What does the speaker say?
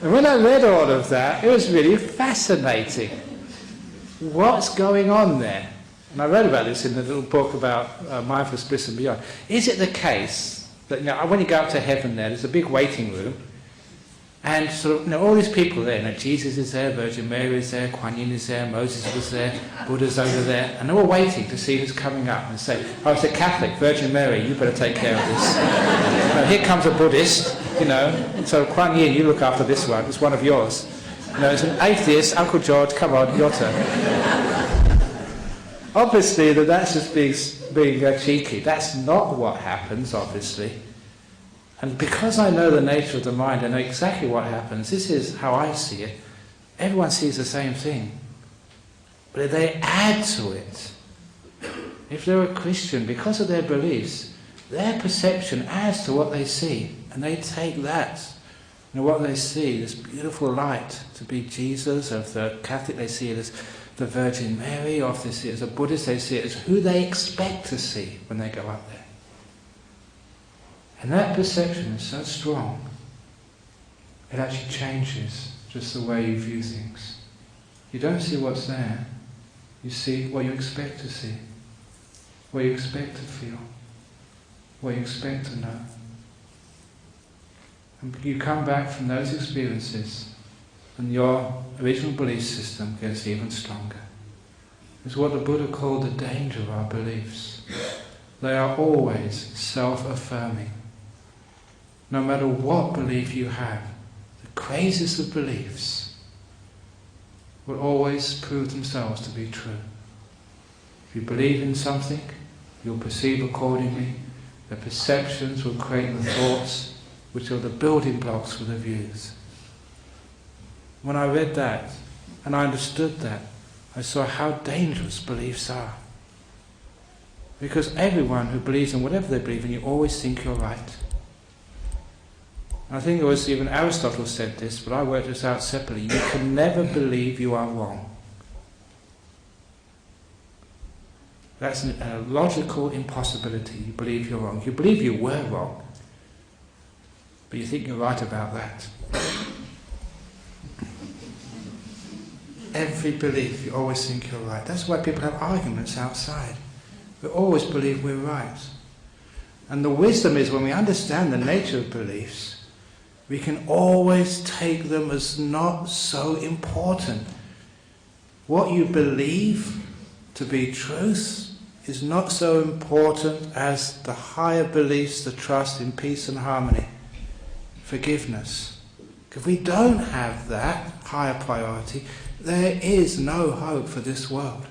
And when I read all of that, it was really fascinating. What's going on there? And I read about this in the little book about mindfulness, bliss and beyond. Is it the case that, when you go up to heaven there's a big waiting room, and sort of, all these people there, Jesus is there, Virgin Mary is there, Kuan Yin is there, Moses was there, Buddha's over there, and they're all waiting to see who's coming up and say, oh, it's a Catholic, Virgin Mary, you better take care of this. Here comes a Buddhist, so Kuan Yin, you look after this one, it's one of yours. It's an atheist, Uncle George, come on, your turn. Obviously, that's just being cheeky. That's not what happens, obviously. And because I know the nature of the mind, I know exactly what happens. This is how I see it. Everyone sees the same thing. But if they add to it, if they're a Christian, because of their beliefs, their perception adds to what they see. And they take that, what they see, this beautiful light, to be Jesus. Or if they're Catholic, they see it as the Virgin Mary. Or if they see it as a Buddhist, they see it as who they expect to see when they go up there. And that perception is so strong, it actually changes just the way you view things. You don't see what's there, you see what you expect to see, what you expect to feel, what you expect to know. And you come back from those experiences and your original belief system gets even stronger. It's what the Buddha called the danger of our beliefs. They are always self-affirming. No matter what belief you have, the craziest of beliefs will always prove themselves to be true. If you believe in something, you'll perceive accordingly. The perceptions will create the thoughts, which are the building blocks for the views. When I read that, and I understood that, I saw how dangerous beliefs are. Because everyone who believes in whatever they believe in, you always think you're right. I think it was even Aristotle said this, but I worked this out separately. You can never believe you are wrong. That's a logical impossibility. You believe you're wrong. You believe you were wrong, but you think you're right about that. Every belief, you always think you're right. That's why people have arguments outside. We always believe we're right. And the wisdom is when we understand the nature of beliefs, we can always take them as not so important. What you believe to be truth is not so important as the higher beliefs, the trust in peace and harmony, forgiveness. If we don't have that higher priority, there is no hope for this world.